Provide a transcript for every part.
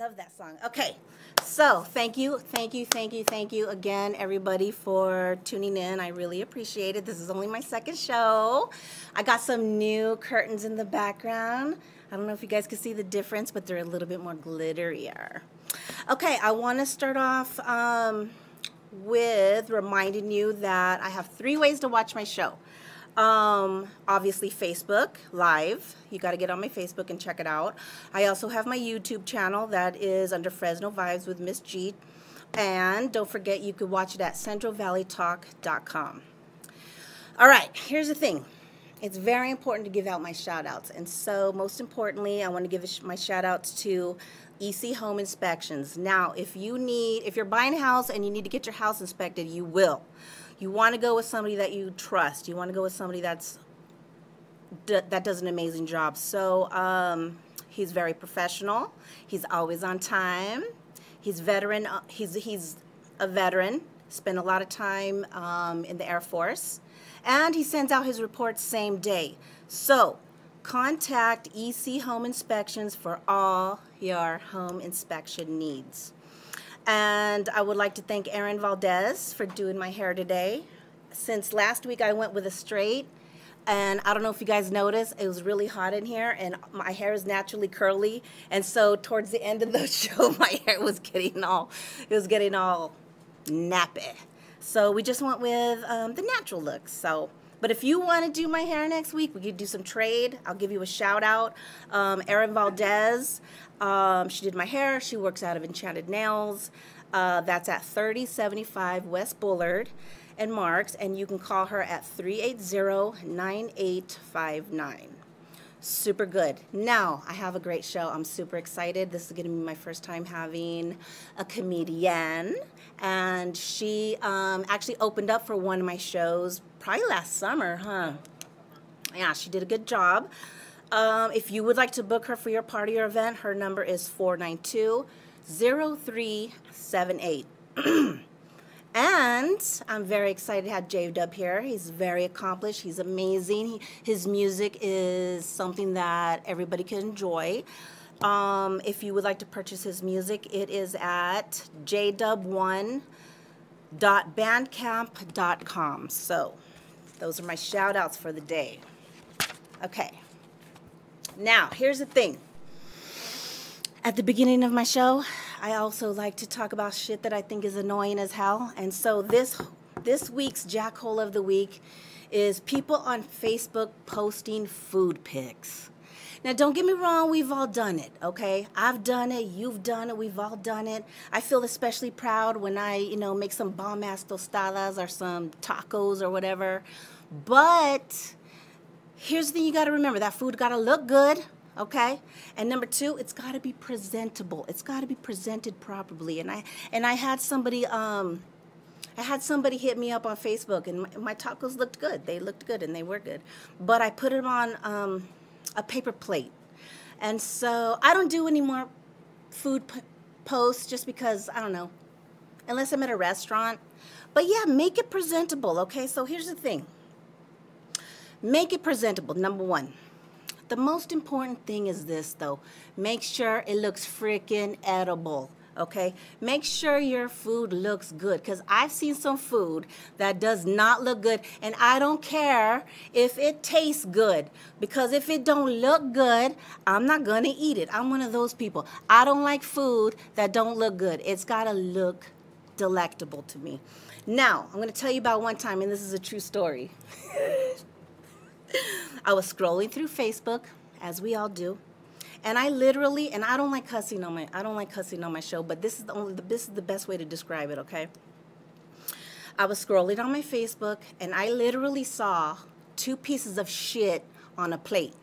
Love that song. Okay, so thank you again, everybody, for tuning in. I really appreciate it. This is only my second show. I got some new curtains in the background. I don't know if you guys can see the difference, but they're a little bit more glitterier. Okay, I want to start off with reminding you that I have 3 ways to watch my show. Obviously Facebook Live. You got to get on my Facebook and check it out. I also have my YouTube channel that is under Fresno Vibes with MissG. And don't forget, you could watch it at centralvalleytalk.com. All right, here's the thing. It's very important to give out my shout outs. And so most importantly, I want to give my shout outs to EC Home Inspections. Now, if you're buying a house and you need to get your house inspected, you will. You want to go with somebody that you trust. You want to go with somebody that does an amazing job. So he's very professional. He's always on time. He's veteran. He's a veteran. Spent a lot of time in the Air Force, and he sends out his reports same day. So contact EC Home Inspections for all your home inspection needs. And I would like to thank Aaron Valdez for doing my hair today. Since last week I went with a straight, and I don't know if you guys noticed, it was really hot in here, and my hair is naturally curly, and so towards the end of the show my hair was getting all nappy. So we just went with the natural look. So, but if you want to do my hair next week, we could do some trade. I'll give you a shout out. Erin Valdez, she did my hair. She works out of Enchanted Nails. That's at 3075 West Bullard and Marks, and you can call her at 380-9859. Super good. Now, I have a great show. I'm super excited. This is going to be my first time having a comedian, and she actually opened up for one of my shows probably last summer, huh? Yeah, she did a good job. If you would like to book her for your party or event, her number is 492-0378. And I'm very excited to have J-Dub here. He's very accomplished. He's amazing. His music is something that everybody can enjoy. If you would like to purchase his music, it is at jdub1.bandcamp.com. So those are my shout outs for the day. Okay. Now, here's the thing. At the beginning of my show, I also like to talk about shit that I think is annoying as hell. And so this week's Jackhole of the Week is people on Facebook posting food pics. Now, don't get me wrong, we've all done it, okay? I've done it, you've done it, we've all done it. I feel especially proud when I, make some bomb-ass tostadas or some tacos or whatever. But here's the thing you got to remember. That food got to look good, okay? And number 2, it's got to be presentable. It's got to be presented properly. And I had somebody hit me up on Facebook, and my tacos looked good. They looked good, and they were good. But I put them on a paper plate. And so I don't do any more food posts just because, I don't know, unless I'm at a restaurant. But yeah, make it presentable, okay? So here's the thing. Make it presentable, number 1. The most important thing is this, though. Make sure it looks freaking edible, okay? Make sure your food looks good, because I've seen some food that does not look good, and I don't care if it tastes good, because if it don't look good, I'm not going to eat it. I'm one of those people. I don't like food that don't look good. It's got to look delectable to me. Now, I'm going to tell you about one time, and this is a true story. I was scrolling through Facebook, as we all do, and I literally, and I don't like cussing on my show, but this is the best way to describe it, okay? I was scrolling on my Facebook, and I literally saw 2 pieces of shit on a plate.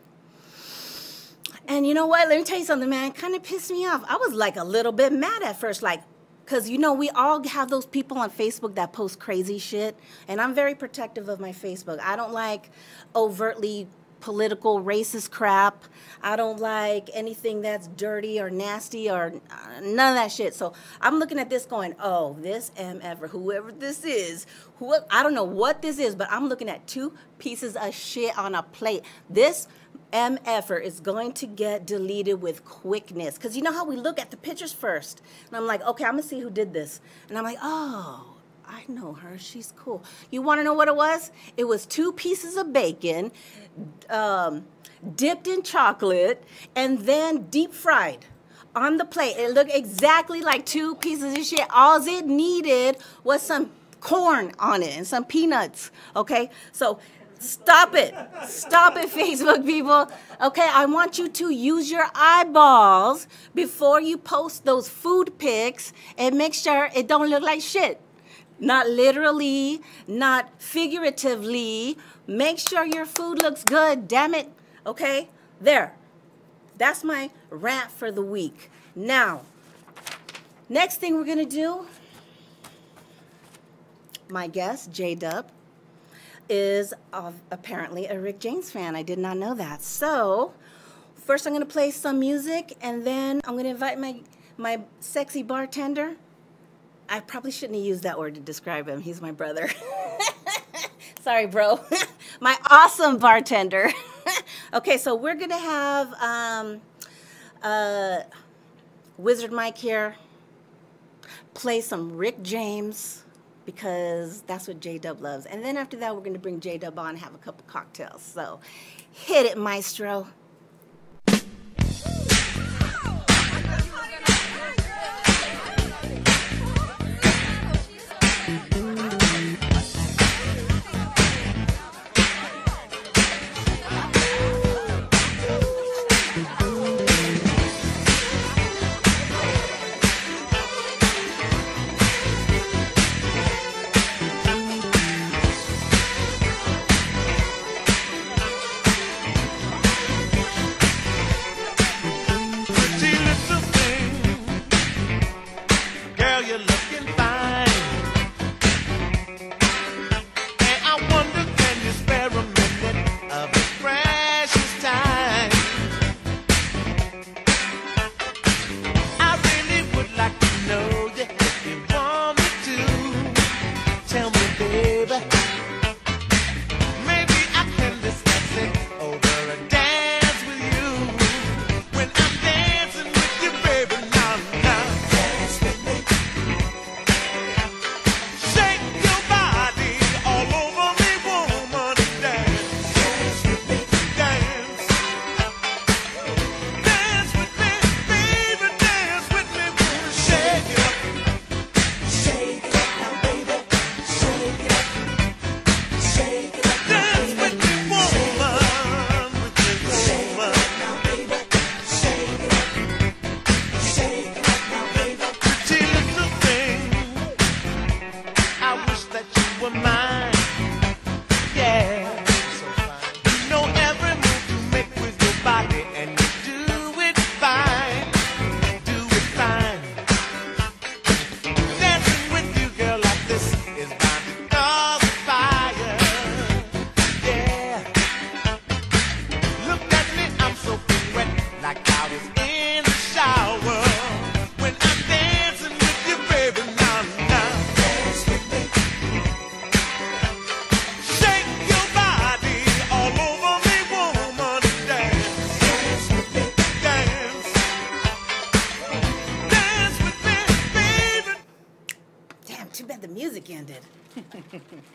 And you know what? Let me tell you something, man. It kind of pissed me off. I was like a little bit mad at first, like, because, we all have those people on Facebook that post crazy shit, and I'm very protective of my Facebook. I don't like overtly political, racist crap. I don't like anything that's dirty or nasty or none of that shit. So I'm looking at this going, oh, this MF, whoever this is, I don't know what this is, but I'm looking at 2 pieces of shit on a plate. This MFer is going to get deleted with quickness. Because you know how we look at the pictures first. And I'm like, okay, I'm going to see who did this. And I'm like, oh, I know her. She's cool. You want to know what it was? It was 2 pieces of bacon, dipped in chocolate, and then deep fried on the plate. It looked exactly like 2 pieces of shit. All it needed was some corn on it and some peanuts. Okay? So stop it. Stop it, Facebook people. Okay, I want you to use your eyeballs before you post those food pics and make sure it don't look like shit. Not literally, not figuratively. Make sure your food looks good, damn it. Okay? There. That's my rant for the week. Now, next thing we're going to do, my guest, J-Dub, is apparently a Rick James fan. I did not know that. So, first I'm going to play some music, and then I'm going to invite my sexy bartender. I probably shouldn't have used that word to describe him. He's my brother. Sorry, bro. My awesome bartender. Okay, so we're going to have Wizard Mike here play some Rick James because that's what J-Dub loves. And then after that, we're going to bring J-Dub on and have a couple cocktails. So hit it, maestro.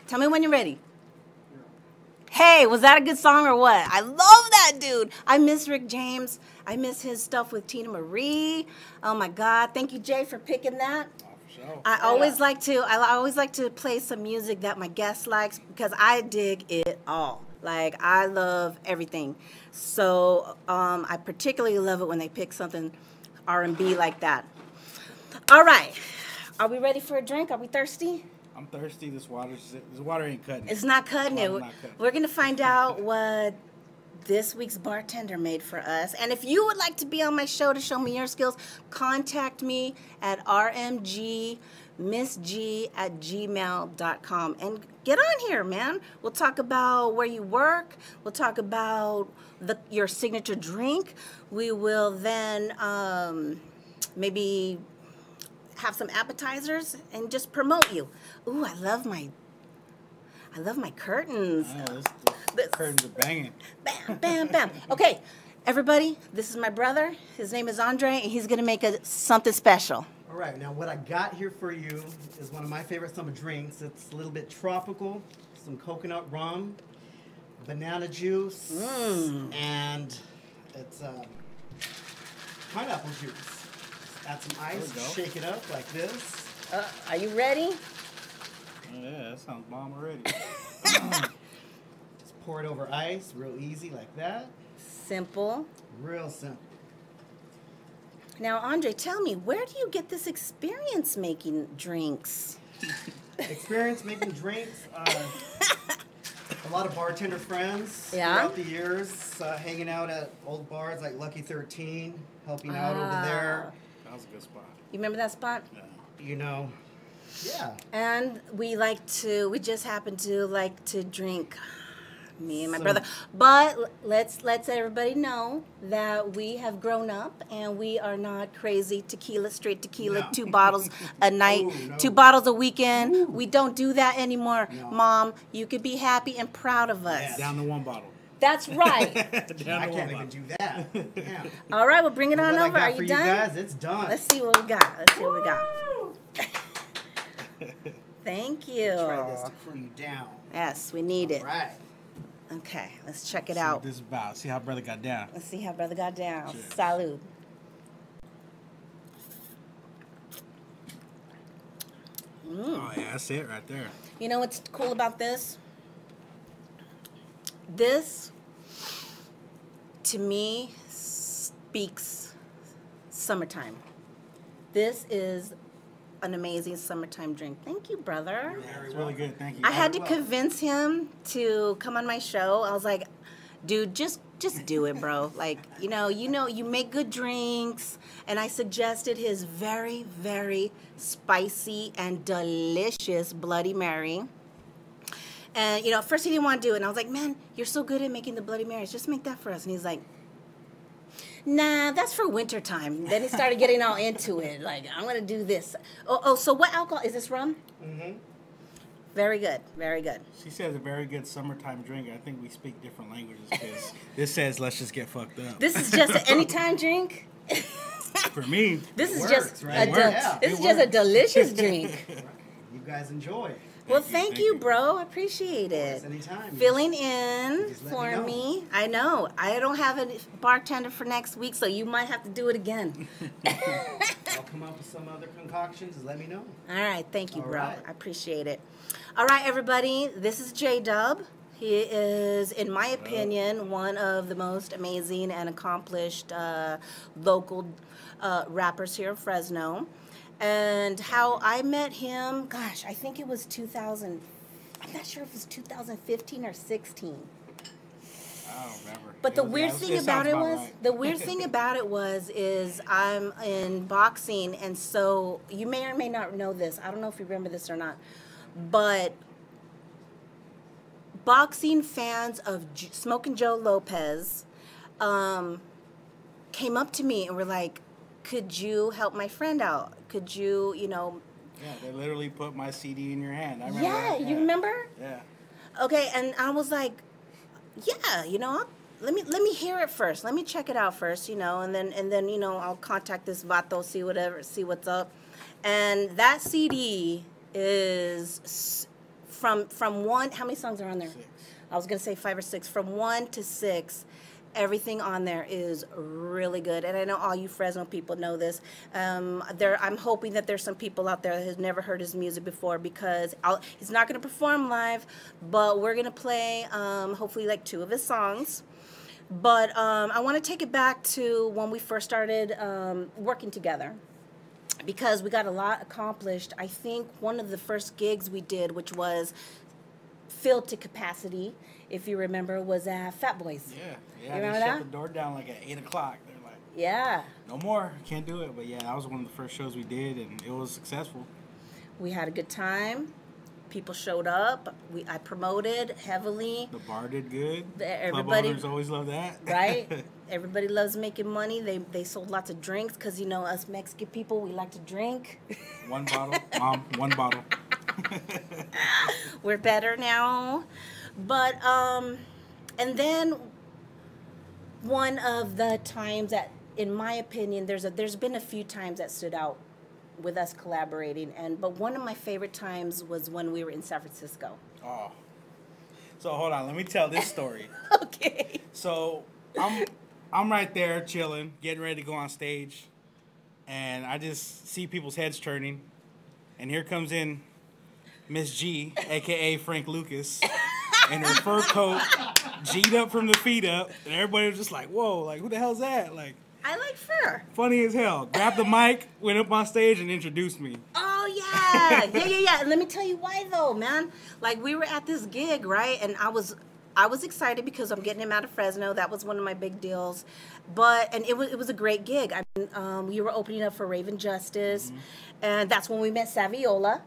Tell me when you're ready. Hey, was that a good song or what? I love that dude. I miss Rick James. I miss his stuff with Tina Marie. Oh my God. Thank you, Jay, for picking that. Oh, for sure. I always like to play some music that my guest likes because I dig it all. Like, I love everything. So I particularly love it when they pick something R&B like that. All right. Are we ready for a drink? Are we thirsty? I'm thirsty. This water ain't cutting it. It's not cutting it. We're going to find out what this week's bartender made for us. And if you would like to be on my show to show me your skills, contact me at rmgmissg@gmail.com. And get on here, man. We'll talk about where you work. We'll talk about your signature drink. We will then maybe have some appetizers and just promote you. Ooh, I love my curtains. Curtains are banging. Bam, bam, bam. Okay, everybody, this is my brother. His name is Andre, and he's going to make something special. All right, now what I got here for you is one of my favorite summer drinks. It's a little bit tropical, some coconut rum, banana juice, and it's pineapple juice. Just add some ice, shake it up like this. Are you ready? Oh, yeah, that sounds bomb already. Just pour it over ice, real easy like that. Simple. Real simple. Now, Andre, tell me, where do you get this experience making drinks? Experience making drinks. A lot of bartender friends Yeah? throughout the years, hanging out at old bars like Lucky 13, helping out over there. That was a good spot. You remember that spot? Yeah. You know, yeah. And we just happen to like to drink, me and my So- brother. But let's everybody know that we have grown up and we are not crazy straight tequila, No. 2 bottles a night, Ooh, no. 2 bottles a weekend. We don't do that anymore. No. Mom, you could be happy and proud of us. Yeah. Down to 1 bottle. That's right. Down I to 1 can't bottle. even do that. Yeah. All right, well, bring it on What I over. got Are for you you done? guys, it's done. Let's see what we got. Let's see what we got. Thank you. Try this to cool you down. Yes, we need it. All right. Okay, let's check it See out. what this is about. See how brother got down. Let's see how brother got down. Cheers. Salud. Oh, yeah, that's it right there. You know what's cool about this? This, to me, speaks summertime. This is an amazing summertime drink. Thank you, brother. It's really good. Thank you. I had to well. convince him to come on my show. I was like, dude, just do it, bro. Like, you make good drinks. And I suggested his very, very spicy and delicious Bloody Mary. And, at first he didn't want to do it. And I was like, man, you're so good at making the Bloody Marys. Just make that for us. And he's like, nah, that's for wintertime. Then he started getting all into it. Like, I'm going to do this. Oh, so what alcohol? Is this rum? Mm-hmm. Very good. Very good. She says a very good summertime drink. I think we speak different languages because this says let's just get fucked up. This is just an anytime drink. For me. This is works, just right? a It works. this is It just a works. delicious drink. You guys enjoy. Well, thank you, bro. I appreciate it. Anytime. Filling in just let for me know. me. I know. I don't have a bartender for next week, so you might have to do it again. I'll come up with some other concoctions. Just let me know. All right. Thank you, All bro. right. I appreciate it. All right, everybody. This is J-Dub. He is, in my opinion, one of the most amazing and accomplished local rappers here in Fresno. And how I met him, gosh, I think it was 2000. I'm not sure if it was 2015 or 16. I don't remember. But the weird thing about it was, right. the weird thing about it is I'm in boxing, and so you may or may not know this. I don't know if you remember this or not, but boxing fans of Smokin' Joe Lopez came up to me and were like, "Could you help my friend out? Could you, Yeah, they literally put my CD in your hand. I remember Yeah, that. you remember? Yeah. Okay, and I was like, yeah, let me hear it first. Let me check it out first, and then I'll contact this vato, see what's up. And that CD is from one. How many songs are on there? 6. I was gonna say 5 or 6. From 1 to 6. Everything on there is really good, and I know all you Fresno people know this. I'm hoping that there's some people out there that has never heard his music before, because he's not going to perform live, but we're going to play hopefully like 2 of his songs. But I want to take it back to when we first started working together, because we got a lot accomplished. I think one of the first gigs we did, which was filled to capacity, if you remember, was at Fat Boys. Yeah. You They remember shut that? the door down like at 8 o'clock. They're like, Yeah. no more. Can't do it. But yeah, that was one of the first shows we did, and it was successful. We had a good time. People showed up. I promoted heavily. The bar did good. Everybody- Club owners always love that. Right? Everybody loves making money. They sold lots of drinks because, us Mexican people, we like to drink. 1 bottle. Mom, 1 bottle. We're better now. But And then one of the times that, in my opinion, there's been a few times that stood out with us collaborating, but one of my favorite times was when we were in San Francisco. Oh. So hold on, let me tell this story. Okay. So I'm right there chilling, getting ready to go on stage, and I just see people's heads turning, and here comes in MissG, aka Frank Lucas, in her fur coat, G'd up from the feet up, and everybody was just like, "Whoa, like who the hell's that?" Like, I like fur. funny as hell. Grabbed the mic, went up on stage, and introduced me. Oh yeah, yeah. And let me tell you why though, man. Like we were at this gig, right? And I was excited because I'm getting him out of Fresno. That was one of my big deals. And it was a great gig. I mean, we were opening up for Raven Justice, and that's when we met Saviola.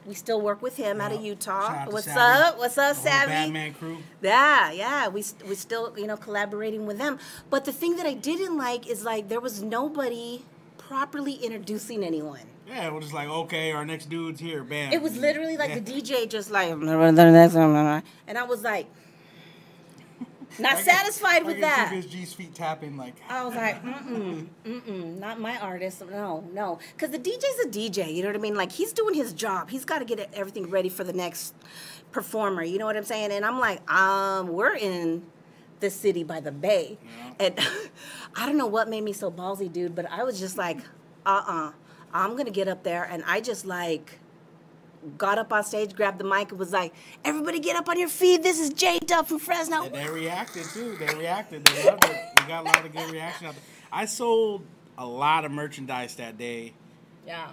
We still work with him out of Utah. What's up? What's up, Savvy? Batman crew. Yeah. We still, collaborating with them. But the thing that I didn't like is like there was nobody properly introducing anyone. Yeah, it was just like, okay, our next dude's here, bam. It was literally like the DJ just like, and I was like, not satisfied with that. MissG's feet tapping like. I was like, not my artist. No. Because the DJ's a DJ, you know what I mean? Like, he's doing his job. He's got to get everything ready for the next performer, you know what I'm saying? And I'm like, we're in the city by the bay. Yeah. And I don't know what made me so ballsy, dude, but I was just like, I'm going to get up there. And I just, like, got up on stage, grabbed the mic, and was like, everybody get up on your feet. This is J-Dub from Fresno. And they reacted, too. They reacted. They loved it. We got a lot of good reaction out there. I sold a lot of merchandise that day. Yeah.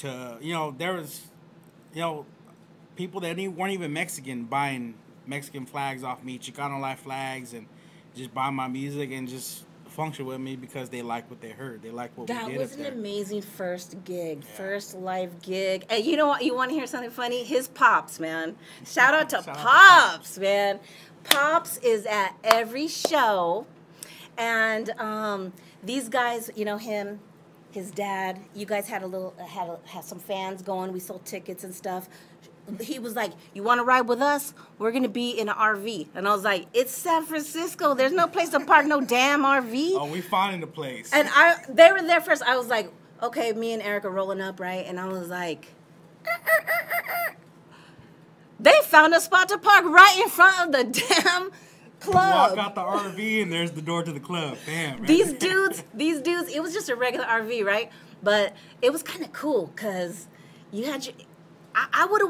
There was, people that weren't even Mexican buying Mexican flags off me, Chicano Life flags, and just buy my music and just function with me because they like what they heard. They like what we did up there. That was an amazing first gig, first live gig. And you know what? You want to hear something funny? His Pops, man. Shout out to Pops, man. Pops is at every show. And these guys, him, his dad, you guys had some fans going. We sold tickets and stuff. He was like, you want to ride with us? We're going to be in an RV. And I was like, it's San Francisco. There's no place to park no damn RV. Oh, we finding a place. And they were there first. I was like, okay, me and Eric are rolling up, right? And I was like, they found a spot to park right in front of the damn club. Walk out the RV and there's the door to the club. Bam. Right? These dudes, it was just a regular RV, right? But it was kind of cool because you had your... I would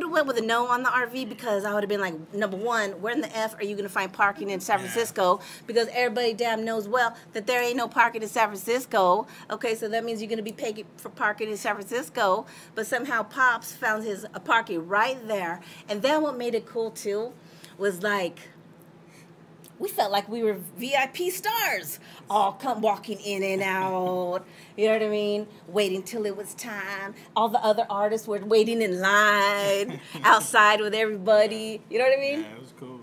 have went with a no on the RV because I would have been like, number one, where in the F are you going to find parking in San Francisco? Because everybody damn knows well that there ain't no parking in San Francisco. Okay, so that means you're going to be paying for parking in San Francisco. But somehow Pops found his parking right there. And then what made it cool too was like, we felt like we were VIP stars, all come walking in and out, you know what I mean? Waiting till it was time. All the other artists were waiting in line outside with everybody, you know what I mean? Yeah, it was cool.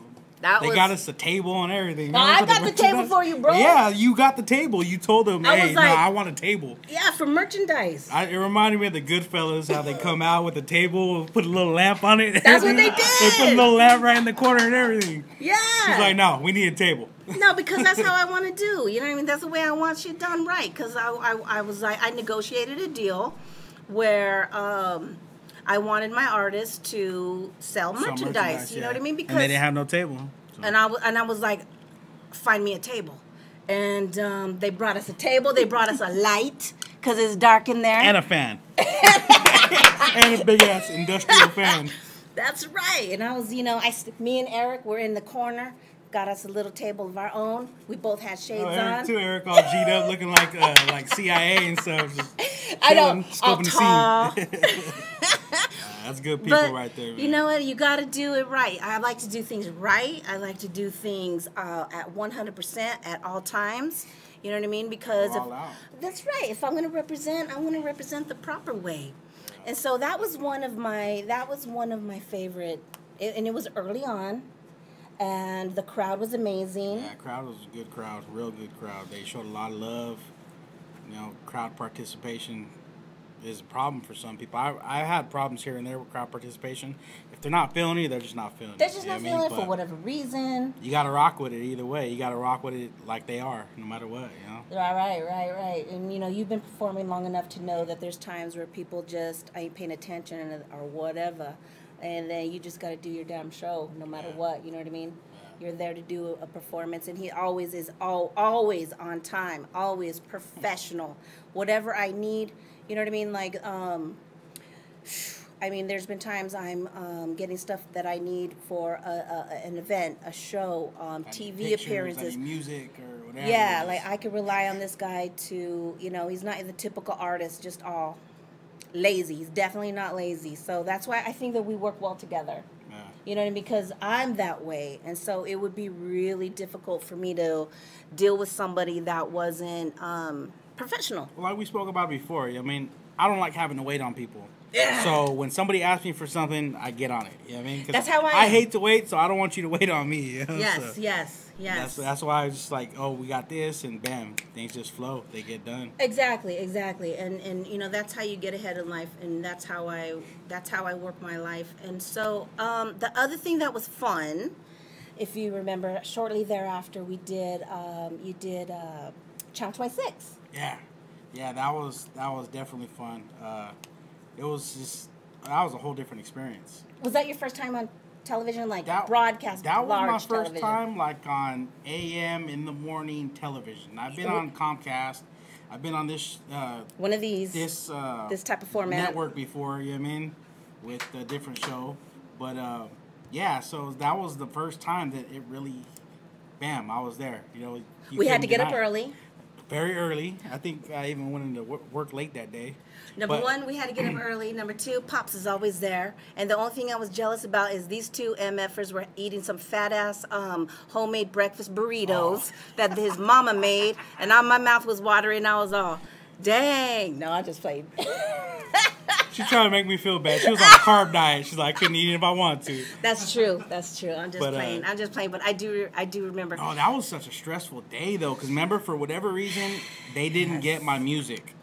They got us a table and everything. No, I got the table for you, bro. Yeah, you got the table. You told them, hey, I want a table. Yeah, for merchandise. It reminded me of the Goodfellas, how they come out with a table, put a little lamp on it. That's what they did. They put a little lamp right in the corner and everything. Yeah. He's like, no, we need a table. No, because that's how I want to do. You know what I mean? That's the way I want shit done right. Because I was like, I negotiated a deal where I wanted my artists to sell merchandise. You know what I mean? Because and they didn't have no table. So. And I was like, find me a table. And they brought us a table. They brought us a light because it's dark in there. And a fan. And a big ass industrial fan. That's right. And I was, me and Eric were in the corner. Got us a little table of our own. We both had shades on. Eric all G'd up, looking like CIA and stuff. Just I know, all tall. That's good people right there, man. You know what? You got to do it right. I like to do things right. I like to do things at 100% at all times. You know what I mean? Because that's right. If I'm going to represent, I want to represent the proper way. And so that was one of my favorite. And it was early on. And the crowd was amazing. Yeah, the crowd was a good crowd, real good crowd. They showed a lot of love. Crowd participation is a problem for some people. I had problems here and there with crowd participation. If they're not feeling it, they're just not feeling it. They're just You know not what I mean? feeling it for But whatever reason. you gotta rock with it either way. You gotta rock with it like they are, no matter what, you know? Right. And, you know, you've been performing long enough to know that there's times where people just ain't paying attention or whatever. And then you just got to do your damn show no matter what. You know what I mean? You're there to do a performance. And he always is always on time, always professional. Whatever I need, you know what I mean? Like, I mean, there's been times I'm getting stuff that I need for an event, a show, TV Pictures, appearances. music or whatever. Yeah, like I could rely on this guy to, you know, he's not the typical artist, just all lazy. He's definitely not lazy. So that's why I think that we work well together. Yeah. You know what I mean? Because I'm that way. And so it would be really difficult for me to deal with somebody that wasn't professional. Well, like we spoke about before, I mean, I don't like having to wait on people. Yeah. So when somebody asks me for something, I get on it. You know what I mean? 'Cause That's how I am. hate to wait, so I don't want you to wait on me. You know? Yes, So yes. That's why I was just like, oh, we got this, and bam, things just flow. They get done. Exactly. And you know, that's how you get ahead in life, and that's how I work my life. And so the other thing that was fun, if you remember, shortly thereafter we did you did Channel 26. Yeah, that was definitely fun. It was a whole different experience. Was that your first time on television, like That broadcast? That was large my first television? time, like on AM in the morning television. I've been on Comcast. I've been on this One of these. this type of format. network before. You know what I mean, with a different show, but yeah. So that was the first time that it really, bam, I was there. You know, We had to get up deny it. early. Very early. I think I even went into work late that day. Number one, we had to get up early. Number two, Pops is always there. And the only thing I was jealous about is these two MFers were eating some fat-ass homemade breakfast burritos that his mama made. And my mouth was watering. I was all, dang. No, I just played. She's trying to make me feel bad. She was on a carb diet. She's like, I couldn't eat it if I wanted to. That's true. I'm just playing. But I do remember. Oh, that was such a stressful day, though. Because remember, for whatever reason, they didn't get my music.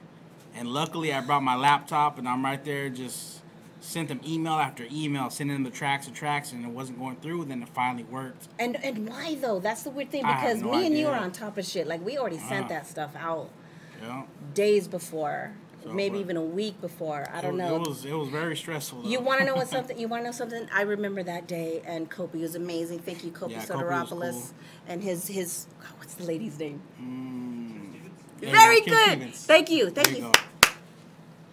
And luckily, I brought my laptop, and I'm right there just sent them email after email, sending them the tracks, and it wasn't going through. Then it finally worked. And why, though? That's the weird thing. I have Because no me and you idea. are on top of shit. Like, we already sent that stuff out Yeah. days before. So, maybe but even a week before. I don't know. It was very stressful, though. You want to know something? You want to know something? I remember that day, and Kopi was amazing. Thank you, Kopi Yeah, Kopi was Soteropoulos, cool. and his what's the lady's name? Yeah, Very Kim good. Stevens. Thank you. There you go.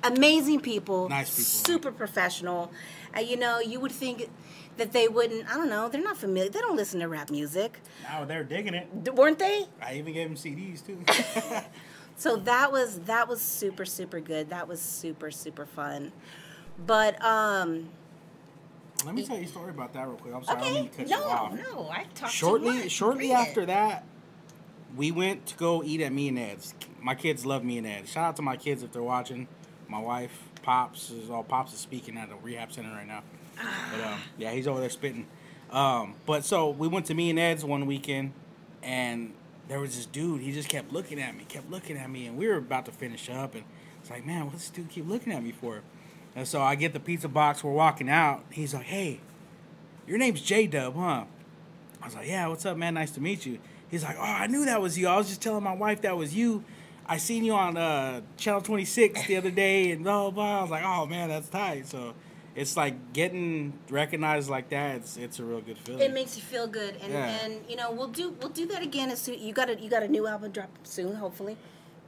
Amazing people. Nice people. Super professional. You know, you would think that they wouldn't. I don't know. They're not familiar. They don't listen to rap music, Now they're digging it. weren't they? I even gave them CDs, too. So that was super good. That was super fun. But Let me tell you a story about that real quick. I'm sorry, I don't okay, mean to cut you off. no, I talked Shortly too much. shortly Bring after it. that, we went to go eat at Me and Ed's. My kids love Me and Ed's. Shout out to my kids if they're watching. My wife, Pops is speaking at a rehab center right now. But yeah, he's over there spitting. But so we went to Me and Ed's one weekend, and there was this dude. He just kept looking at me, and we were about to finish up, and it's like, man, what's this dude keep looking at me for? And so I get the pizza box. We're walking out. He's like, hey, your name's J-Dub, huh? I was like, yeah, what's up, man? Nice to meet you. He's like, oh, I knew that was you. I was just telling my wife that was you. I seen you on Channel 26 the other day, and blah, blah, blah. I was like, oh, man, that's tight. So it's like getting recognized like that. It's a real good feeling. It makes you feel good, and you know we'll do that again as soon. You got a new album drop soon, hopefully.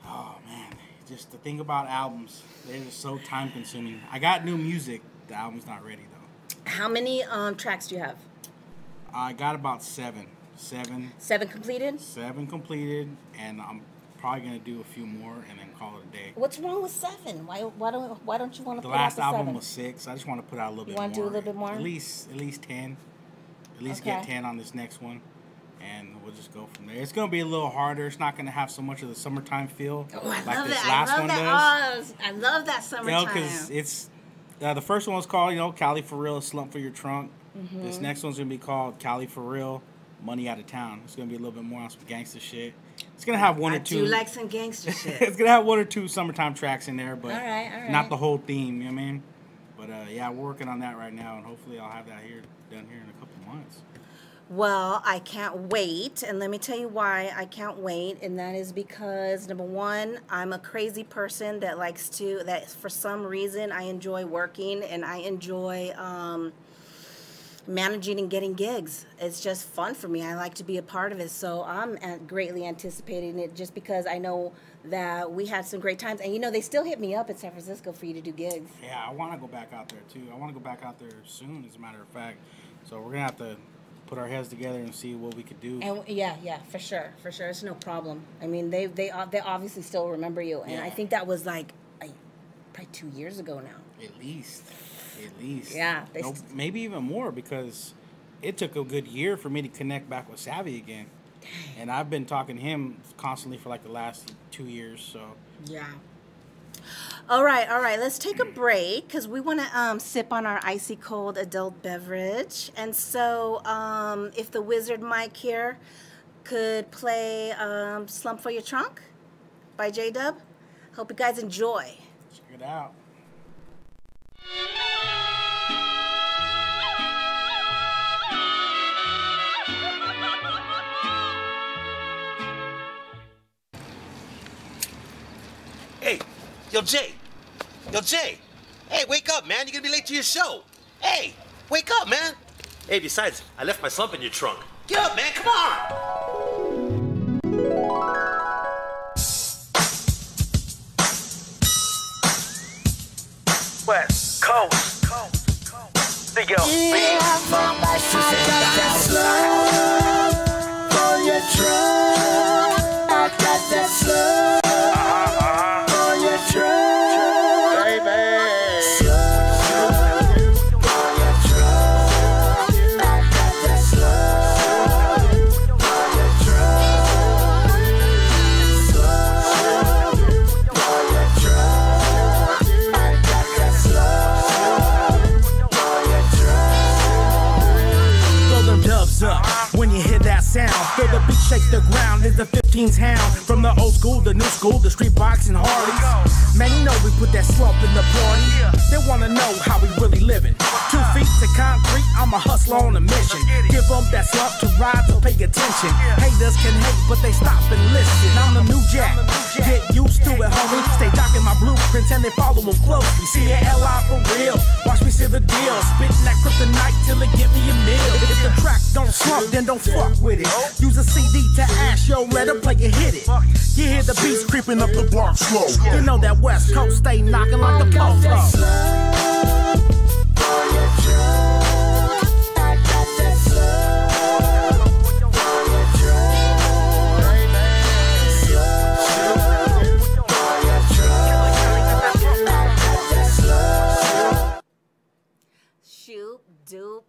Oh, man. Just the thing about albums, they're just so time consuming. I got new music. The album's not ready, though. How many tracks do you have? I got about seven. 7 completed? 7 completed, and I'm probably going to do a few more and then call it a day. What's wrong with 7? Why don't you want to The put last out the album 7? was 6. I just want to put out a little bit You more. want to do a little bit more? At least 10. At least Okay. get 10 on this next one. And we'll just go from there. It's going to be a little harder. It's not going to have so much of the summertime feel Oh, I like love this that. last I love one that. does. Oh, I love that You summertime. know, because it's the first one was called, Cali for Real, Slump for Your Trunk. Mm-hmm. This next one's going to be called Cali for Real, Money Out of Town. It's going to be a little bit more on some gangster shit. It's going to have one I or two. do like some gangster shit. It's going to have 1 or 2 summertime tracks in there, but All right. not the whole theme, you know what I mean? But yeah, we're working on that right now, and hopefully I'll have that done here in a couple months. Well, I can't wait, and let me tell you why I can't wait, and that is because, number one, I'm a crazy person that for some reason, I enjoy working, and I enjoy managing and getting gigs. It's just fun for me. I like to be a part of it, so I'm greatly anticipating it just because I know that we had some great times, and they still hit me up in San Francisco for you to do gigs. Yeah, I want to go back out there, too. I want to go back out there soon, as a matter of fact, so we're going to have to put our heads together and see what we could do. And yeah, for sure, it's no problem. I mean, they obviously still remember you, and I think that was like probably 2 years ago now. At least. Yeah. Maybe even more, because it took a good year for me to connect back with Savvy again. And I've been talking to him constantly for like the last 2 years. So yeah. All right. Let's take a break because we want to sip on our icy cold adult beverage. And so, if the wizard Mike here could play "Slump for Your Trunk" by J-Dub, hope you guys enjoy. Check it out. Hey, yo, Jay. Hey, wake up, man. You're gonna be late to your show. Hey, wake up, man. Hey, besides, I left my slump in your trunk. Get up, man. Come on. West Coast. Big yo. Sound. Feel the beat shake the ground. Is the 15's hound. From the old school, the new school, the street boxing Harleys. Man, you know we put that slump in the party. They wanna know how we really living. 2 feet to concrete, I'm a hustler on a mission. Give them that slump to ride, so pay attention. Haters can hate, but they stop and listen. I'm the new jack. Get used to it, homie. Stay docking my blueprints and they follow them closely. See it L.I. for real. Watch me see the deal. Spitting that kryptonite till it give me a meal. If the track don't slump, then don't fuck with it. Use a CD to ask, yo, let her play it, hit it. You hear the beats creeping up the block slow. You know that West Coast stay knocking like the po-po. Shoop, dupe.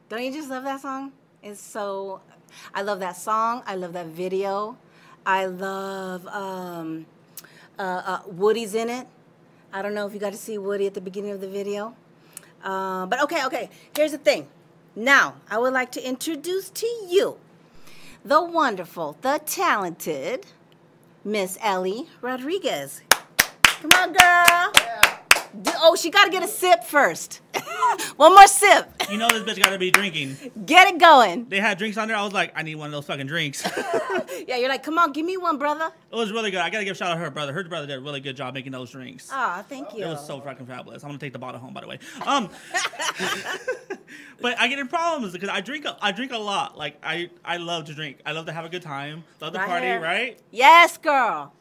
Don't you just love that song? It's so... I love that song. I love that video. I love Woody's in it. I don't know if you got to see Woody at the beginning of the video. But okay. Here's the thing. Now, I would like to introduce to you the wonderful, the talented Miss Ellie Rodriguez. Come on, girl. Yeah. Oh, she got to get a sip first. One more sip. You know this bitch got to be drinking. Get it going. They had drinks on there. I was like, I need one of those fucking drinks. Yeah, you're like, come on, give me one, brother. It was really good. I got to give a shout out to her brother. Her brother did a really good job making those drinks. Ah, thank you. It was so fucking fabulous. I'm going to take the bottle home, by the way. But I get in problems because I drink a lot. Like, I love to drink. I love to have a good time. Love to party, here. right? Yes, girl.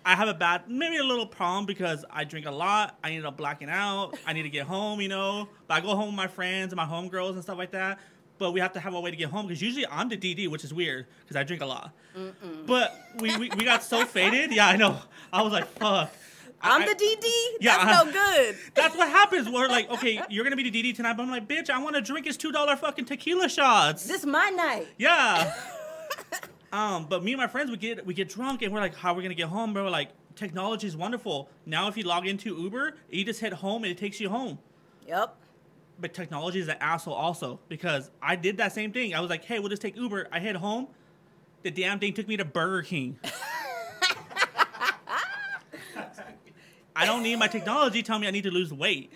I have maybe a little problem because I drink a lot. I end up blacking out. I need to get home, But I go home with my friends and my homegirls and stuff like that. But we have to have a way to get home because usually I'm the DD, which is weird because I drink a lot. But we got so faded. Yeah, I know. I was like, fuck. I'm the DD? Yeah, That's no good. That's what happens. We're like, okay, you're going to be the DD tonight. But I'm like, bitch, I want to drink his $2 fucking tequila shots. This is my night. Yeah. But me and my friends, we get drunk and we're like, how are we gonna get home? Bro, we're like, technology is wonderful. Now if you log into Uber, you just hit home and it takes you home. Yep. But technology is an asshole also because I did that same thing. I was like, hey, we'll just take Uber. I hit home. The damn thing took me to Burger King. I don't need my technology telling me I need to lose weight.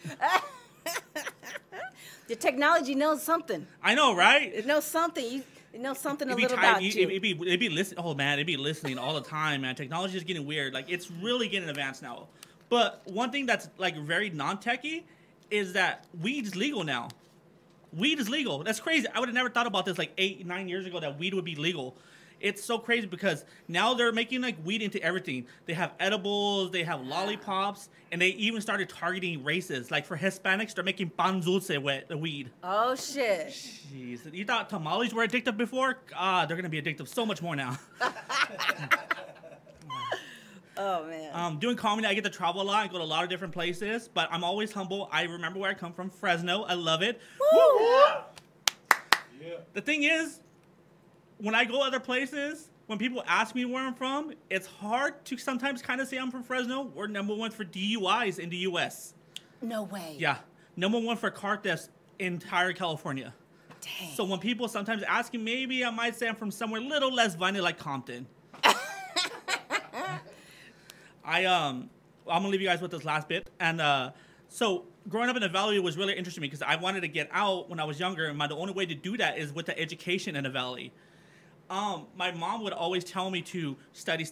The technology knows something. I know, right? It knows something. It knows something a It'd be little tired. about you. It'd be listening. Oh man, it'd be listening all the time, man. Technology is getting weird. Like it's really getting advanced now. But one thing that's like very non-techy is that weed is legal now. Weed is legal. That's crazy. I would have never thought about this like 8-9 years ago that weed would be legal. It's so crazy because now they're making like weed into everything. They have edibles, they have lollipops, and they even started targeting races. Like for Hispanics, they're making pan dulce with the weed. Oh shit. Jeez, you thought tamales were addictive before? They're gonna be addictive so much more now. Oh man. Doing comedy, I get to travel a lot. I go to a lot of different places, but I'm always humble. I remember where I come from, Fresno. I love it. Woo! Yeah. The thing is, when I go other places, when people ask me where I'm from, it's hard to sometimes kind of say I'm from Fresno. We're #1 for DUIs in the U.S. No way. Yeah, #1 for car thefts in entire California. Dang. So when people sometimes ask me, maybe I might say I'm from somewhere a little less violent like Compton. I'm gonna leave you guys with this last bit. And so growing up in the Valley was really interesting to me because I wanted to get out when I was younger, and the only way to do that is with the education in the Valley. My mom would always tell me to study,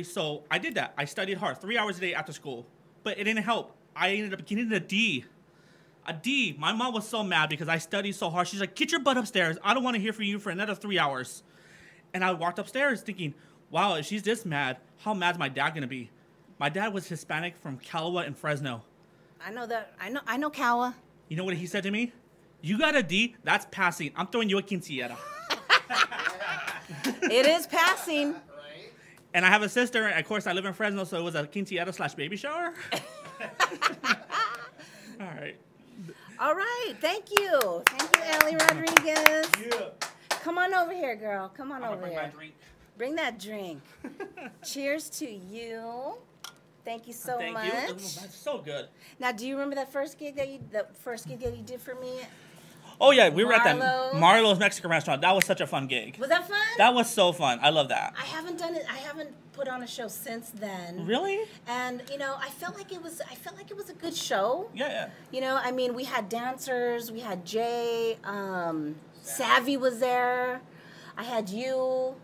so I did that. I studied hard, 3 hours a day after school, but it didn't help. I ended up getting a D. A D. My mom was so mad because I studied so hard. She's like, get your butt upstairs. I don't want to hear from you for another 3 hours. And I walked upstairs thinking, wow, if she's this mad, how mad's my dad gonna be? My dad was Hispanic from Calawa and Fresno. I know that. I know Kawa. You know what he said to me? You got a D? That's passing. I'm throwing you a quinceañera. It is passing. And I have a sister, and of course I live in Fresno, so it was a quinceañera / baby shower. All right. All right. Thank you. Thank you, Ellie Rodriguez. Yeah. Come on over here, girl. Come on I'm over gonna bring here. my drink. Bring that drink. Cheers to you. Thank you so Thank much. you. Oh, that's so good. Now, do you remember that first gig that you did for me? Oh yeah, we were at that Marlo's? Marlo's Mexican restaurant. That was such a fun gig. Was that fun? That was so fun. I love that. I haven't done it. I haven't put on a show since then. Really? And I felt like it was a good show. Yeah. I mean, we had dancers. We had Jay. Savvy was there. I had you.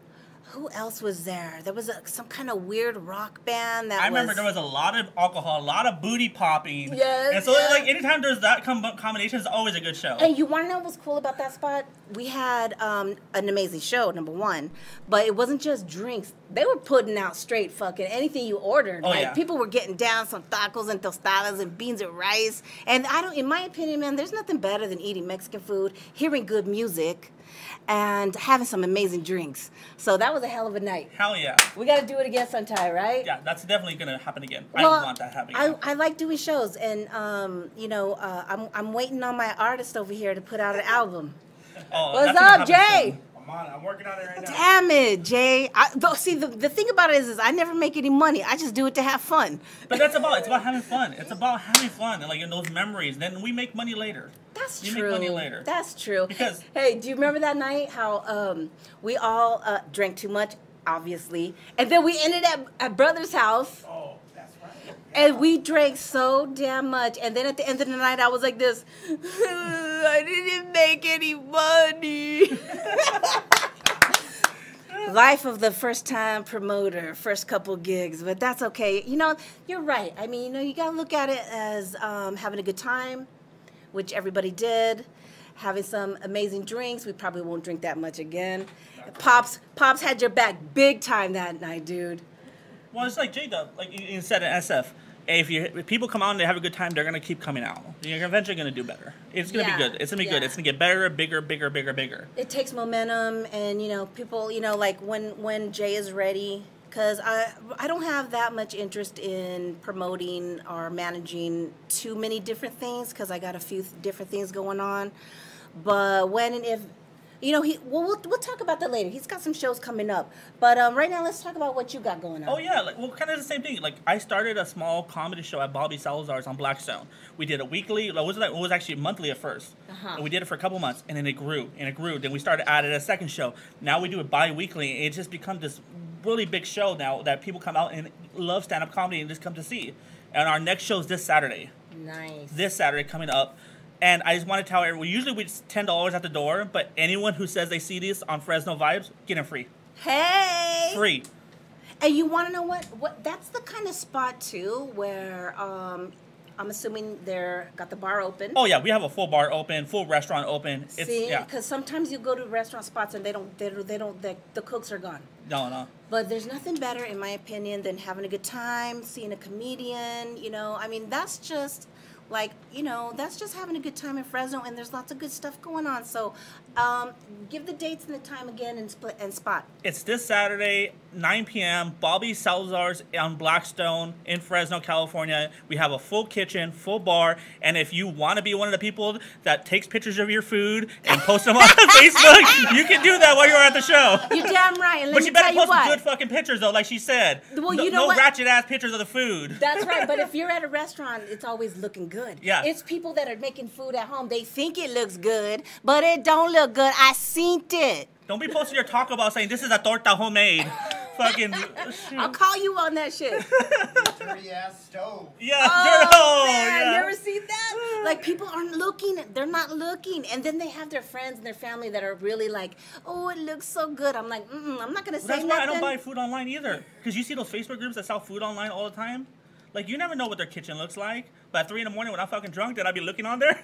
Who else was there? There was some kind of weird rock band that I remember there was a lot of alcohol, a lot of booty popping. Yes, And so yes. like anytime there's that combination, it's always a good show. And you want to know what's cool about that spot? We had an amazing show, #1, but it wasn't just drinks. They were putting out straight fucking anything you ordered. Oh, like yeah. people were getting down some tacos and tostadas and beans and rice. And in my opinion, man, there's nothing better than eating Mexican food, hearing good music, and having some amazing drinks. So that was a hell of a night. Hell yeah. We got to do it again sometime, right? Yeah, that's definitely gonna happen again. Well, I want that to happen again. I like doing shows, and I'm waiting on my artist over here to put out an album. Oh, What's that's gonna up, happen Jay? I'm working on it right now. Damn it, Jay. See, the thing about it is I never make any money. I just do it to have fun. soon. But it's about having fun. It's about having fun and like in those memories. Then we make money later. That's You true. make money later. That's true. Because- hey, do you remember that night how we all drank too much, obviously, and then we ended up at brother's house. Oh, that's right. And we drank so damn much. And then at the end of the night, I was like this, I didn't make any money. Life of the first-time promoter, first couple gigs. But that's okay. You're right. I mean, you got to look at it as having a good time, which everybody did. Having some amazing drinks. We probably won't drink that much again. Pops had your back big time that night, dude. Well, it's like J-Dub, like you said in SF. If people come out and they have a good time, they're gonna keep coming out. You're eventually gonna do better. It's gonna be good. It's gonna be good. It's gonna get better, bigger. It takes momentum, and people, like when Jay is ready, because I don't have that much interest in promoting or managing too many different things, because I got a few different things going on. But when and if we'll talk about that later. He's got some shows coming up. But right now, let's talk about what you got going on. Oh yeah, kind of the same thing. Like I started a small comedy show at Bobby Salazar's on Blackstone. We did a weekly. It was actually monthly at first. And we did it for a couple months, and then it grew and it grew. Then we started added a second show. Now we do it bi-weekly. And it just become this really big show now that people come out and love stand-up comedy and just come to see. And our next show is this Saturday. Nice. This Saturday coming up. And I just want to tell everyone, usually it's $10 at the door, but anyone who says they see this on Fresno Vibes, get in free. Hey! Free. And you want to know what? That's the kind of spot, too, where I'm assuming they're got the bar open. Oh, yeah, we have a full bar open, full restaurant open. It's, See, yeah. because sometimes you go to restaurant spots and the cooks are gone. No. But there's nothing better, in my opinion, than having a good time, seeing a comedian, you know. I mean, that's just, like, you know, that's just having a good time in Fresno, and there's lots of good stuff going on. So give the dates and the time again and spot. It's this Saturday, 9 p.m., Bobby Salazar's on Blackstone in Fresno, California. We have a full kitchen, full bar, and if you want to be one of the people that takes pictures of your food and posts them on Facebook, you can do that while you're at the show. You're damn right. And let But me you better tell you post what. good fucking pictures, though, like she said. Well, no, you know no what? ratchet-ass pictures of the food. That's right, but if you're at a restaurant, it's always looking good. Yeah. It's people that are making food at home. They think it looks good, but it don't look good. I seen it. Don't be posting your Taco Bell saying, this is a torta homemade. Fucking... I'll call you on that shit. Dirty ass stove. Yeah, Oh, man, yeah. you ever seen that? Like, people aren't looking. They're not looking. And then they have their friends and their family that are really like, oh, it looks so good. I'm like, I'm not going to say That's nothing. why I don't buy food online either. Because you see those Facebook groups that sell food online all the time? Like, you never know what their kitchen looks like. But at 3 in the morning when I'm fucking drunk, then I'd be looking on there.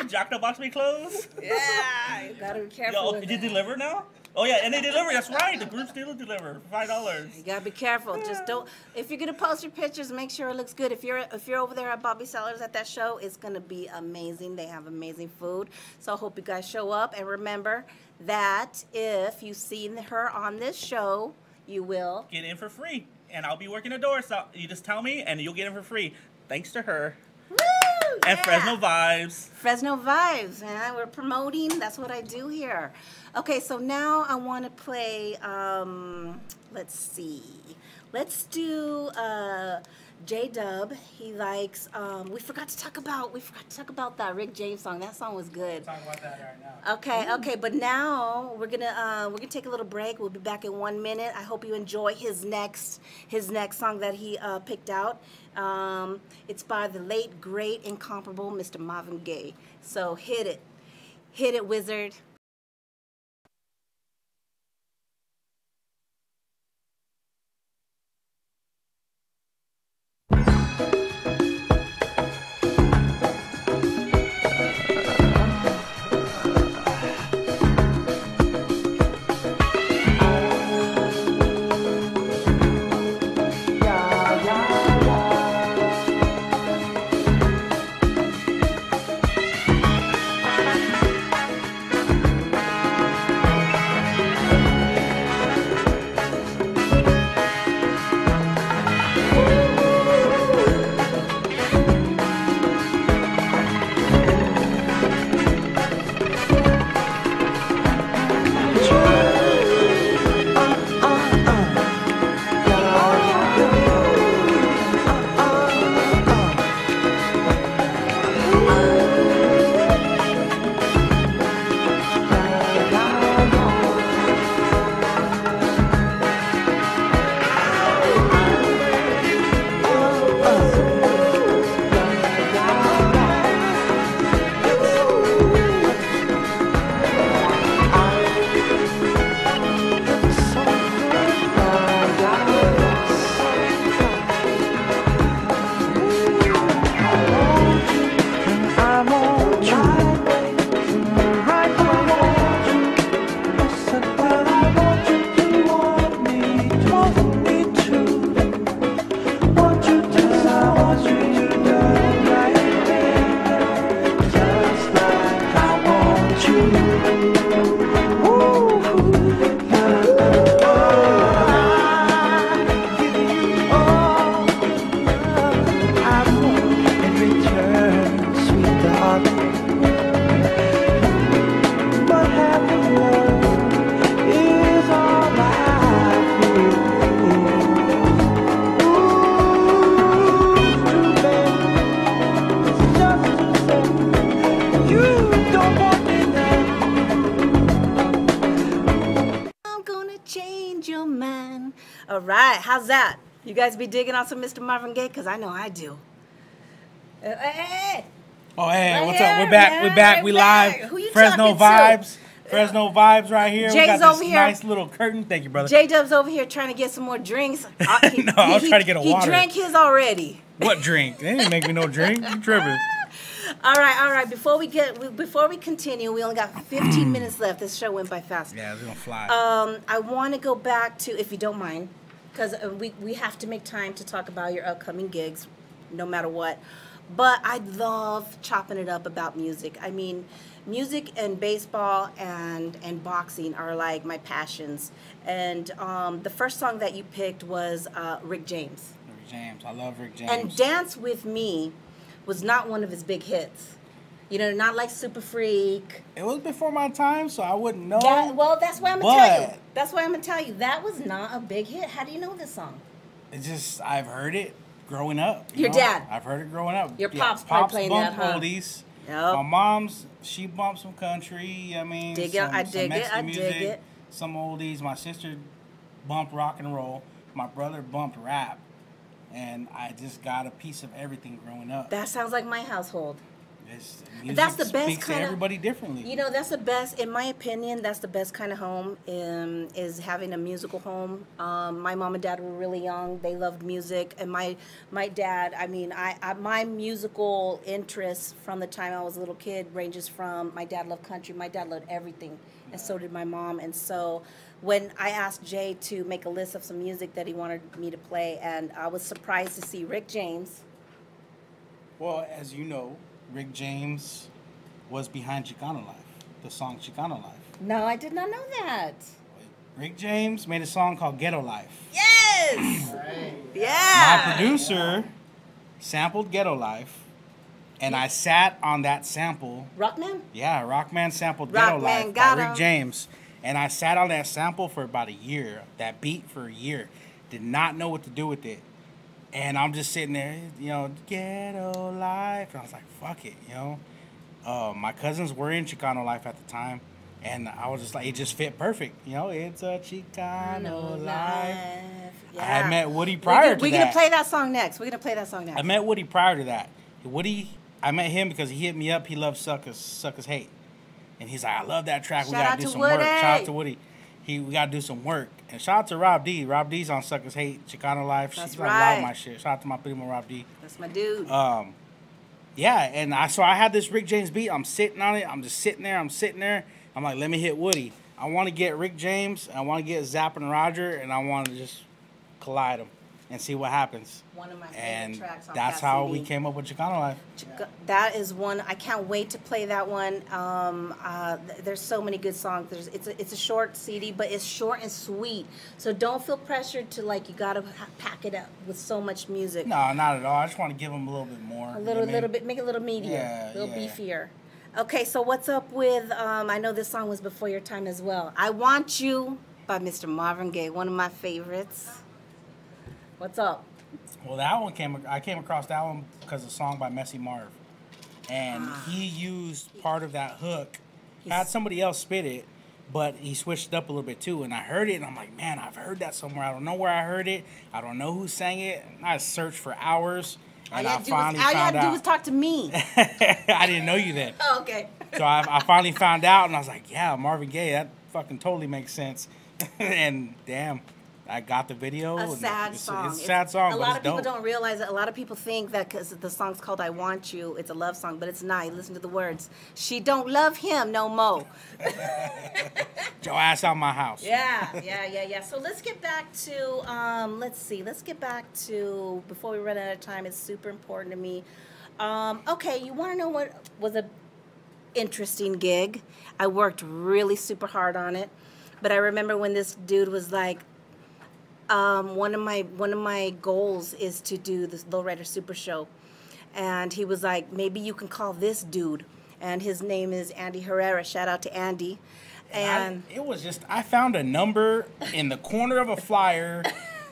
Jack in the Box me clothes. Yeah, you got to be careful. Yo, with did you that. deliver now? Oh, yeah, and they deliver. That's right. The groups do deliver for $5. You gotta be careful. Just don't. If you're gonna post your pictures, make sure it looks good. If you're over there at Bobby Sellers at that show, it's gonna be amazing. They have amazing food. So I hope you guys show up. And remember that if you've seen her on this show, you will Get in for free. And I'll be working the door, so you just tell me, and you'll get in for free. Thanks to her. Woo! And Yeah. Fresno Vibes. Fresno Vibes, man. We're promoting. That's what I do here. Okay, so now I want to play, let's see. Let's do J-Dub. He likes, we forgot to talk about that Rick James song. That song was good. Talk about that right now. Okay, but now we're gonna take a little break. We'll be back in 1 minute. I hope you enjoy his next song that he picked out. It's by the late, great, incomparable Mr. Marvin Gaye. So hit it, wizard. All right, how's that? You guys be digging on some Mr. Marvin Gaye? Because I know I do. Hey. Oh, hey, Right what's here, up? We're back. man, We're back. right We back. live. Who you Fresno talking to? Vibes. Fresno Vibes right here. Jay's we got over this here. nice little curtain. Thank you, brother. J-Dub's over here trying to get some more drinks. No, I was trying to get a water. He drank his already. What drink? They didn't make me no drink. You tripping? All right. Before we continue, we only got 15 minutes left. This show went by fast. Yeah, it's gonna fly. I want to go back to, if you don't mind, because we have to make time to talk about your upcoming gigs, no matter what. But I love chopping it up about music. I mean, music and baseball and boxing are like my passions. And the first song that you picked was Rick James. Rick James. I love Rick James. And Dance With Me was not one of his big hits. You know, not like Super Freak. It was before my time, so I wouldn't know. That's why I'm going to tell you. That's why I'm going to tell you. That was not a big hit. How do you know this song? It's just, I've heard it growing up. Your dad? I've heard it growing up. Your pop's probably playing that, huh? Oldies. Yep. My mom's, she bumped some country. I mean, dig it. I dig it. Some oldies. My sister bumped rock and roll. My brother bumped rap. And I just got a piece of everything growing up. That sounds like my household. Music that's the best speaks kind to of everybody differently. You know, that's the best, in my opinion. That's the best kind of home. Is having a musical home. My mom and dad were really young. They loved music, and my dad. I mean, my musical interest from the time I was a little kid ranges from my dad loved country. My dad loved everything, and so did my mom. And so when I asked Jay to make a list of some music that he wanted me to play, and I was surprised to see Rick James. Well, as you know, Rick James was behind Chicano Life, the song Chicano Life. No, I did not know that. Rick James made a song called Ghetto Life. Yes! Right. Yeah! My producer sampled Ghetto Life, and I sat on that sample. Rockman? Yeah, Rockman sampled Ghetto Rockman Life got by him. Rick James. And I sat on that sample for about a year, that beat for a year. Did not know what to do with it. And I'm just sitting there, you know, Ghetto Life. And I was like, fuck it, you know. My cousins were in Chicano Life at the time. And I was just like, it just fit perfect. You know, it's a Chicano Life. Yeah. I had met Woody prior to that. We're going to play that song next. I met Woody prior to that. I met him because he hit me up. He loves Suckers Hate. And he's like, I love that track. We got to do some work. Shout out to Woody. We got to do some work. And shout out to Rob D. Rob D's on Suckers Hate, Chicano Life. That's She's right. like, a lot of my shit. Shout out to my primo Rob D. That's my dude. Yeah, and I had this Rick James beat. I'm sitting on it. I'm just sitting there. I'm like, let me hit Woody. I want to get Rick James. I want to get Zapp and Roger, and I want to just collide them and see what happens. One of my favorite tracks on that's Cat how CD. we came up with Chicano Life. That is one. I can't wait to play that one. There's so many good songs. It's a short CD, but it's short and sweet. So don't feel pressured to like you gotta pack it up with so much music. No, not at all. I just want to give them a little bit more. A little bit, make it a little meatier, beefier. Okay, so what's up with? I know this song was before your time as well. "I Want You" by Mr. Marvin Gaye, one of my favorites. What's up? Well, that one I came across that one because of a song by Messy Marv, and he used part of that hook. Had somebody else spit it, but he switched it up a little bit too. And I heard it, and I'm like, man, I've heard that somewhere. I don't know where I heard it. I don't know who sang it. And I searched for hours, and I finally found out. All you had to do was talk to me. I didn't know you then. Oh, okay. So I finally found out, and I was like, yeah, Marvin Gaye. That fucking totally makes sense. And damn. I got the video. A sad song. It's a sad song, a but lot it's of people dope. don't realize that. A lot of people think that because the song's called "I Want You," it's a love song, but it's not. You listen to the words. She don't love him no more. Your ass out my house. Yeah. So let's get back to. Let's get back to before we run out of time. It's super important to me. Okay, you want to know what was a interesting gig? I worked really super hard on it, but I remember when this dude was like. One of my goals is to do this Lowrider Super Show, and he was like, maybe you can call this dude, and his name is Andy Herrera. Shout out to Andy. And it was just I found a number in the corner of a flyer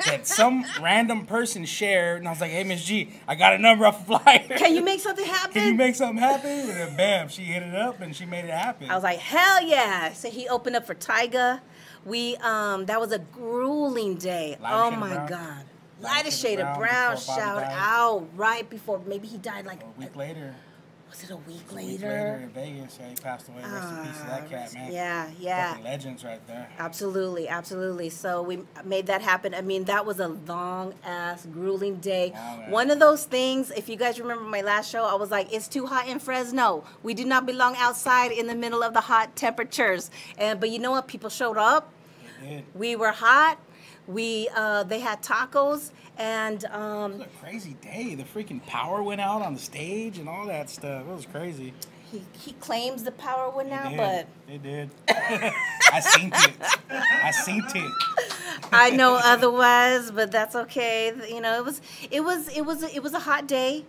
that some random person shared, and I was like, hey, MissG, I got a number off a flyer. Can you make something happen? Can you make something happen? And then bam, she hit it up and she made it happen. I was like, hell yeah! So he opened up for Tyga. That was a grueling day. Oh my God. Lighter shade of brown. before Bobby Shout died. out right before. Maybe he died like A week later. Was it a week A week later? in Vegas, yeah, he passed away. Rest in peace to that cat, man. Yeah. Fucking legends right there. Absolutely. So we made that happen. I mean, that was a long ass, grueling day. Long ass. One of those things, if you guys remember my last show, I was like, it's too hot in Fresno. We do not belong outside in the middle of the hot temperatures. But you know what? People showed up. They did. We were hot. They had tacos and It was a crazy day. The freaking power went out on the stage and all that stuff. It was crazy. he claims the power went out, They but did. I seen it. I know otherwise, but that's okay. You know, it was a hot day.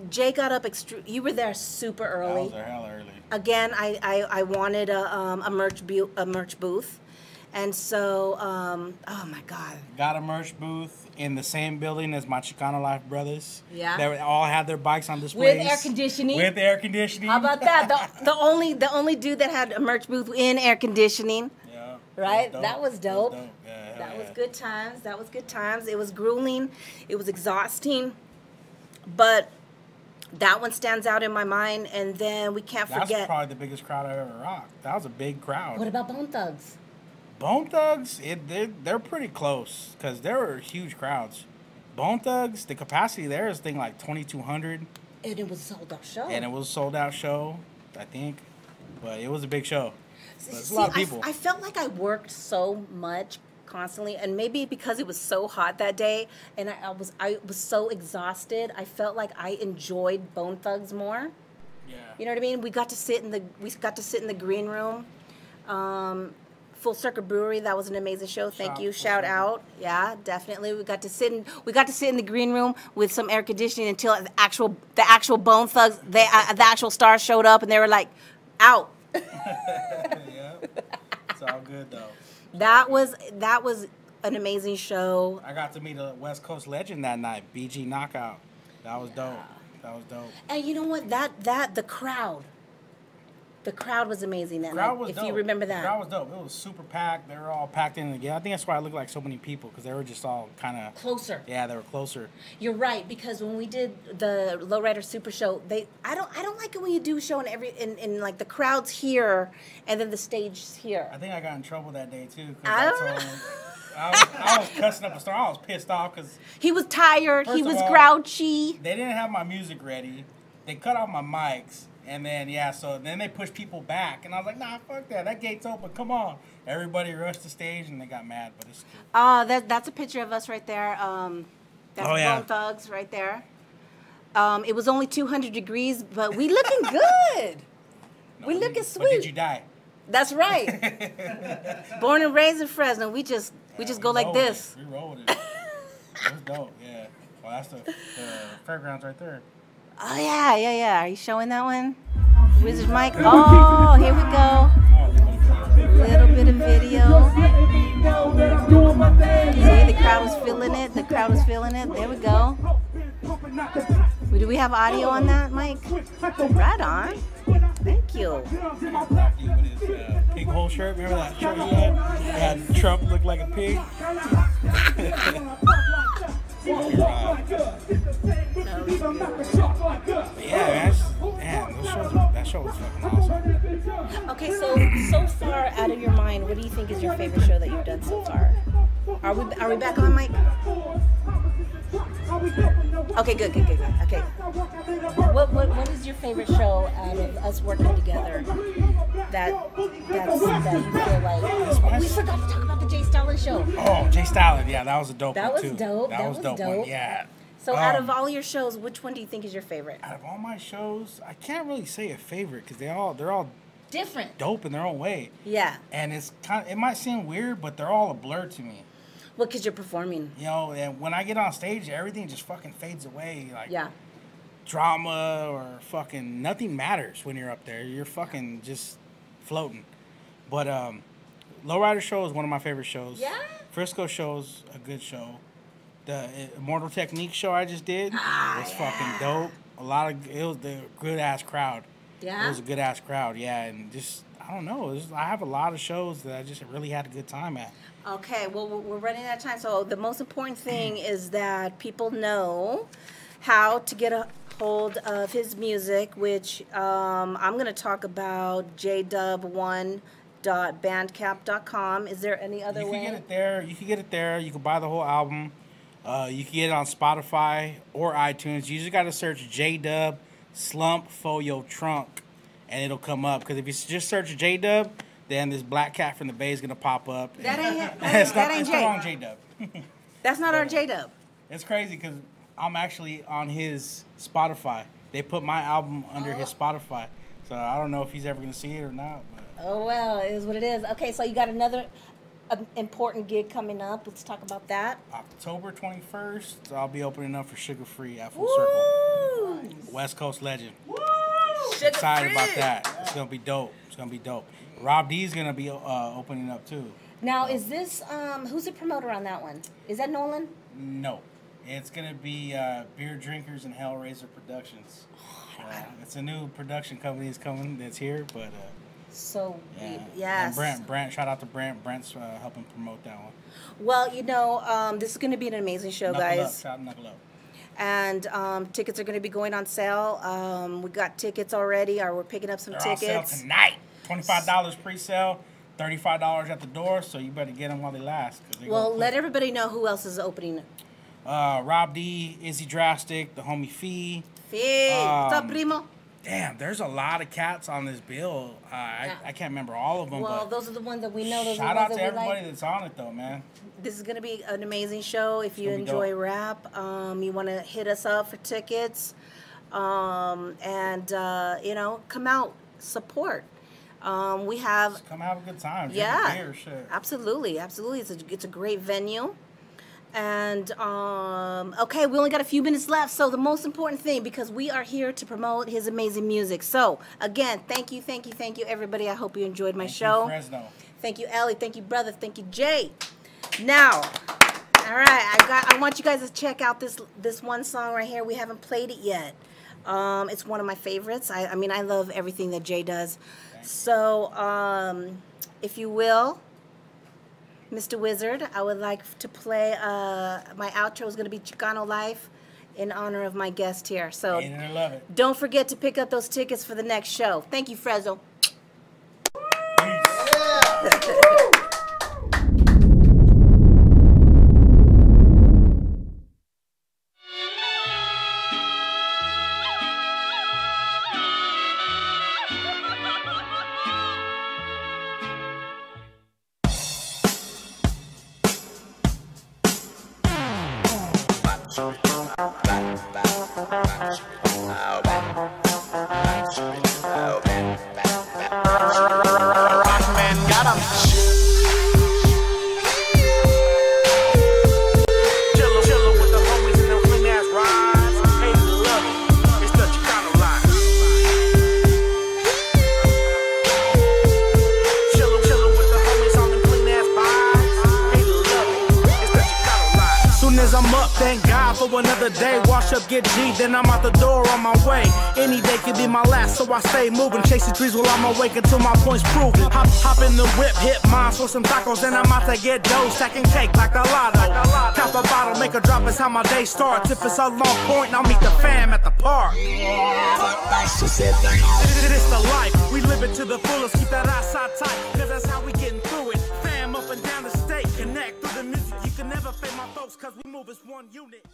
Jay got up you were there super early. That was hell early. Again, I wanted a merch booth. And so, oh my God. Got a merch booth in the same building as my Chicano Life brothers. Yeah. They all had their bikes on display. With air conditioning. How about that? The only dude that had a merch booth in air conditioning. Yeah. Right? That was dope. Yeah, That was good times. It was grueling. It was exhausting. But that one stands out in my mind. And then we can't That's forget. probably the biggest crowd I've ever rocked. That was a big crowd. What about Bone Thugs? Bone Thugs, they're pretty close because there were huge crowds. Bone Thugs, the capacity there is thing like 2,200. And it was a sold out show. And it was a sold out show, I think. But it was a big show. But it's a lot of people. I felt like I worked so much constantly, and maybe because it was so hot that day, and I was so exhausted. I felt like I enjoyed Bone Thugs more. Yeah. You know what I mean? We got to sit in the green room. Full Circle Brewery, that was an amazing show. Thank you. Shout out. Yeah, definitely. We got to sit in the green room with some air conditioning until the actual Bone Thugs, the actual stars showed up, and they were like, out. Yeah. It's all good though. That was an amazing show. I got to meet a West Coast legend that night, BG Knockout. That was dope. And you know what? The crowd was amazing that night. If you remember that. The crowd was dope. It was super packed. They were all packed in together. I think that's why it looked like so many people, because they were just all kind of closer. Yeah, they were closer. You're right, because when we did the Lowrider Super Show, I don't like it when you do a show in like the crowd's here and then the stage's here. I think I got in trouble that day too. I was cussing up a storm. I was pissed off because he was tired. He was grouchy. They didn't have my music ready. They cut off my mics. And then, so then they pushed people back. And I was like, nah, fuck that. That gate's open. Come on. Everybody rushed the stage and they got mad, but it's cool. That's a picture of us right there. That's Bone Thugs right there. It was only 200 degrees, but we looking good. We looking sweet. But did you die? That's right. Born and raised in Fresno. We just go like this. We roll with it. It was dope, yeah. Well, that's the fairgrounds right there. Oh, yeah. Are you showing that one? Wizard Mike. Oh, here we go. Little bit of video. See, the crowd was feeling it. There we go. Do we have audio on that, Mike? Right on. Thank you. With his pig hole shirt. Remember that shirt he had? It had Trump look like a pig. That show was fucking awesome. Okay, so far out of your mind, what do you think is your favorite show that you've done so far? Are we back on, Mike? Okay, good. Okay. What is your favorite show out of us working together that you feel like? We forgot to talk about the Jay Stalin show. Oh, Jay Stalin, yeah, that was a dope that one was too. Dope. That was dope one, yeah. So out of all your shows, which one do you think is your favorite? Out of all my shows, I can't really say a favorite because they're all different, dope in their own way. Yeah. And it might seem weird, but they're all a blur to me. Well, because you're performing. You know, and when I get on stage, everything just fucking fades away. Like drama or fucking nothing matters when you're up there. You're fucking just floating. But Lowrider Show is one of my favorite shows. Yeah. Frisco Show's a good show. The Immortal Technique show I just did was fucking dope. It was the good ass crowd. Yeah. It was a good ass crowd, yeah, and just I don't know. I have a lot of shows that I just really had a good time at. Okay, well, we're running out of time. So the most important thing is that people know how to get a hold of his music, which I'm going to talk about jdub1.bandcamp.com. Is there any other way? You can get it there. You can get it there. You can buy the whole album. You can get it on Spotify or iTunes. You just got to search J-Dub Slump for Your Trunk, and it'll come up. Because if you just search J-Dub, then this black cat from the Bay is going to pop up. That ain't It's Jay. the wrong J-Dub. That's not our J-Dub. It's crazy because I'm actually on his Spotify. They put my album under his Spotify. So I don't know if he's ever going to see it or not. But. Oh, well, it is what it is. Okay, so you got another important gig coming up. Let's talk about that. October 21st, I'll be opening up for Sugar Free at Full Circle. West Coast legend. Woo! Excited about that. It's going to be dope. It's going to be dope. Rob D's going to be opening up too. Now, is this, who's the promoter on that one? Is that Nolan? No. It's going to be Beer Drinkers and Hellraiser Productions. It's a new production company that's here, but... So, yeah. yes. And Brent, shout out to Brent. Brent's helping promote that one. Well, you know, this is going to be an amazing show, guys. Knuckle up. And tickets are going to be going on sale. We got tickets already, or we're picking up some tickets. They're on sale tonight. $25 pre-sale, $35 at the door, so you better get them while they last. Well, let everybody know who else is opening. Rob D, Izzy Drastic, the homie Fee. Fee, what's up, primo? Damn, there's a lot of cats on this bill. I can't remember all of them. Well, but those are the ones that we know. Those shout are out the to ones that everybody we like. that's on it, though, man. This is going to be an amazing show. If you enjoy rap, you want to hit us up for tickets. You know, come out, support. We have... Just come have a good time. Yeah, beer, shit. absolutely. It's a great venue. And, okay, we only got a few minutes left. So the most important thing, because we are here to promote his amazing music. So, again, thank you, everybody. I hope you enjoyed my show. Thank you, Fresno. Thank you, Ellie. Thank you, brother. Thank you, Jay. Now, all right, I want you guys to check out this one song right here. We haven't played it yet. It's one of my favorites. I mean, I love everything that Jay does. So, if you will... Mr. Wizard, I would like to play, my outro is going to be Chicano Life in honor of my guest here. So I love it. Don't forget to pick up those tickets for the next show. Thank you, Fresno. Another day, wash up, get G, then I'm out the door on my way. Any day could be my last, so I stay moving, chasing trees while I'm awake until my point's proven. Hop in the whip, hit mine, for some tacos, then I'm out to get dough, stacking cake like a lotto. Top a bottle, make a drop, is how my day starts. If it's a long point, I'll meet the fam at the park. This is the life, we live it to the fullest, keep that eyesight tight, cause that's how we getting through it. Fam up and down the state, connect through the music, you can never fade my folks, cause we move as one unit.